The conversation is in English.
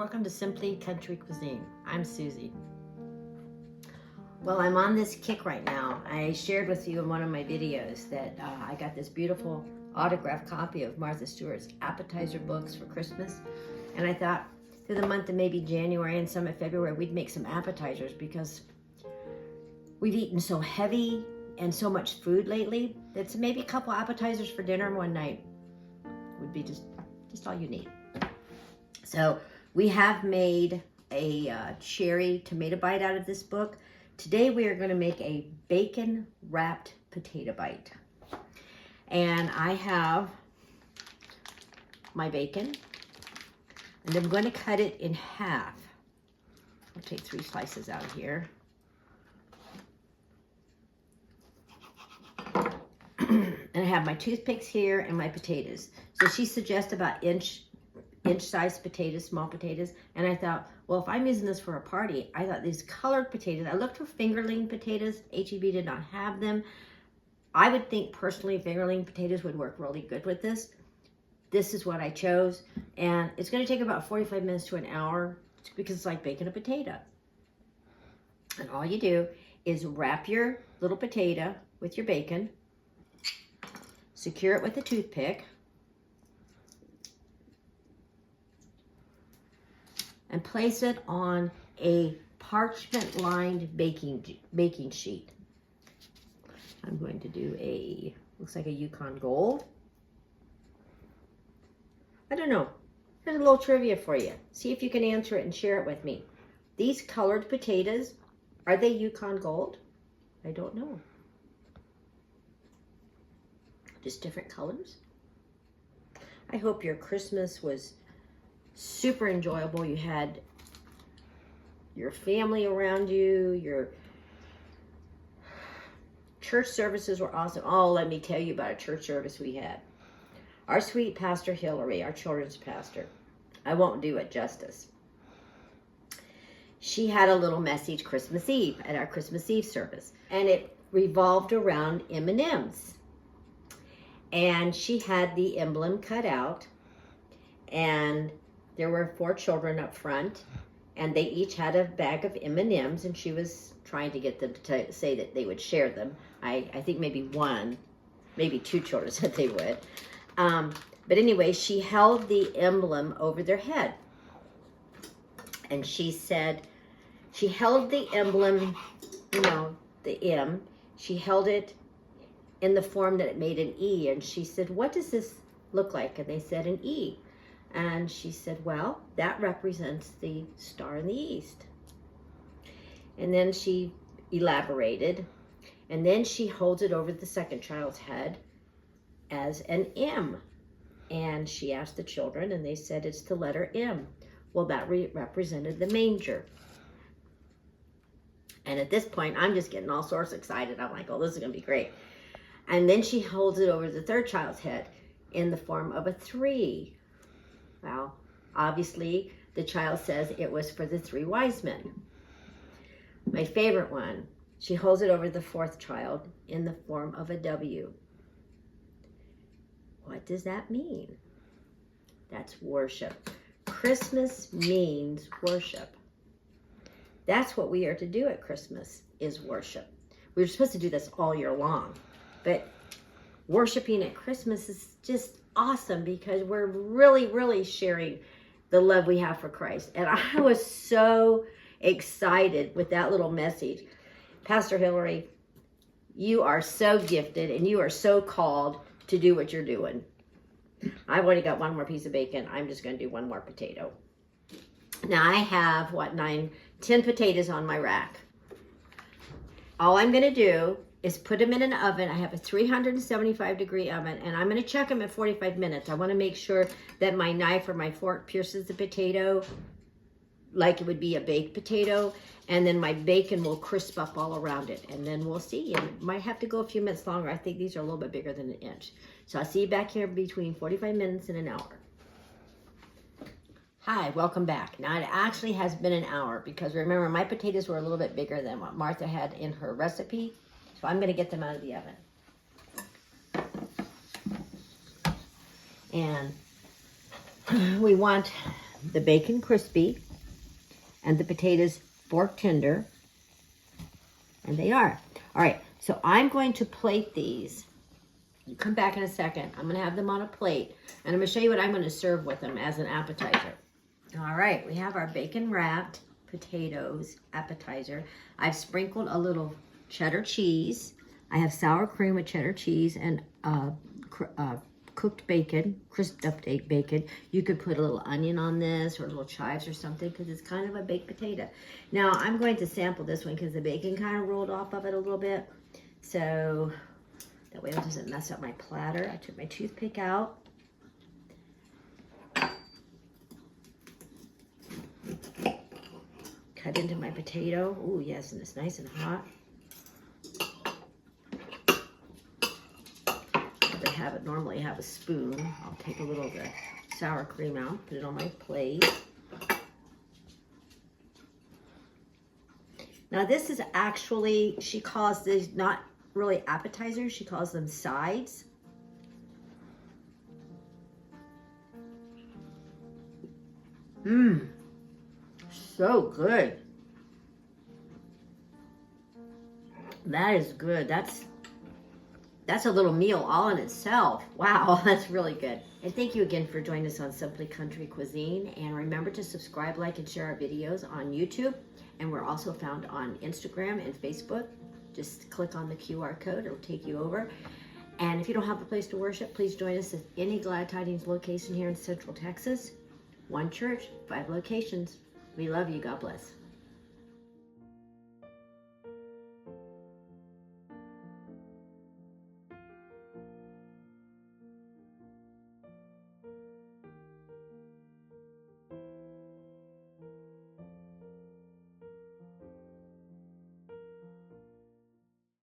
welcome to Simply Country Cuisine. I'm Susie. Well, I'm on this kick right now. I shared with you in one of my videos that I got this beautiful autographed copy of Martha Stewart's appetizer books for Christmas. And I thought through the month of maybe January and some of February, we'd make some appetizers because we've eaten so heavy and so much food lately that maybe a couple appetizers for dinner one night would be just all you need. So we have made a cherry tomato bite out of this book. Today we are going to make a bacon wrapped potato bite. And I have my bacon and I'm going to cut it in half. I'll take 3 slices out of here. And I have my toothpicks here and my potatoes. So she suggests about inch-sized potatoes, small potatoes. And I thought, well, if I'm using this for a party, I thought these colored potatoes, I looked for fingerling potatoes. H-E-B did not have them. I would think personally fingerling potatoes would work really good with this. This is what I chose. And it's going to take about 45 minutes to an hour because it's like baking a potato. And all you do is wrap your little potato with your bacon. Secure it with a toothpick. And place it on a parchment-lined baking sheet. I'm going to do looks like a Yukon Gold. I don't know. Here's a little trivia for you. See if you can answer it and share it with me. These colored potatoes, are they Yukon Gold? I don't know. Just different colors. I hope your Christmas was super enjoyable. You had your family around you. Your church services were awesome. Oh, let me tell you about a church service we had. Our sweet Pastor Hillary, our children's pastor, I won't do it justice. She had a little message Christmas Eve at our Christmas Eve service, and it revolved around M&Ms. And she had the emblem cut out, and there were 4 children up front, and they each had a bag of M&Ms, and she was trying to get them to say that they would share them. I think maybe 2 children said they would. But anyway, she held the emblem over their head. And she said, she held the emblem, the M, she held it in the form that it made an E. And she said, what does this look like? And they said an E. And she said, well, that represents the star in the east. And then she elaborated. And then she holds it over the second child's head as an M. And she asked the children, and they said it's the letter M. Well, that represented the manger. And at this point, I'm just getting all sorts of excited. I'm like, oh, this is going to be great. And then she holds it over the third child's head in the form of a 3. Well, obviously, the child says it was for the 3 wise men. My favorite one, she holds it over the 4th child in the form of a W. What does that mean? That's worship. Christmas means worship. That's what we are to do at Christmas, is worship. We're supposed to do this all year long. But worshiping at Christmas is just awesome because we're really, really sharing the love we have for Christ. And I was so excited with that little message. Pastor Hillary, you are so gifted and you are so called to do what you're doing. I've already got 1 more piece of bacon. I'm just going to do 1 more potato. Now I have, 10 potatoes on my rack. All I'm going to do is put them in an oven. I have a 375-degree oven, and I'm going to check them at 45 minutes. I want to make sure that my knife or my fork pierces the potato like it would be a baked potato, and then my bacon will crisp up all around it, and then we'll see. And it might have to go a few minutes longer. I think these are a little bit bigger than an inch. So I'll see you back here between 45 minutes and an hour. Hi, welcome back. Now it actually has been an hour because remember my potatoes were a little bit bigger than what Martha had in her recipe. So I'm going to get them out of the oven. And we want the bacon crispy and the potatoes fork tender. And they are. All right, so I'm going to plate these. You come back in a second. I'm going to have them on a plate. And I'm going to show you what I'm going to serve with them as an appetizer. All right, we have our bacon wrapped potatoes appetizer. I've sprinkled a little cheddar cheese. I have sour cream with cheddar cheese and cooked bacon, crisped up bacon. You could put a little onion on this or little chives or something because it's kind of a baked potato. Now I'm going to sample this one because the bacon kind of rolled off of it a little bit. So that way it doesn't mess up my platter. I took my toothpick out. Cut into my potato. Oh yes, and it's nice and hot. Normally have a spoon. I'll take a little of the sour cream out, put it on my plate. Now this is actually, she calls these not really appetizers, she calls them sides. Mmm, so good. That is good. That's a little meal all in itself. Wow, that's really good. And thank you again for joining us on Simply Country Cuisine. And remember to subscribe, like, and share our videos on YouTube. And we're also found on Instagram and Facebook. Just click on the QR code. It'll take you over. And if you don't have a place to worship, please join us at any Glad Tidings location here in Central Texas. One church, 5 locations. We love you. God bless.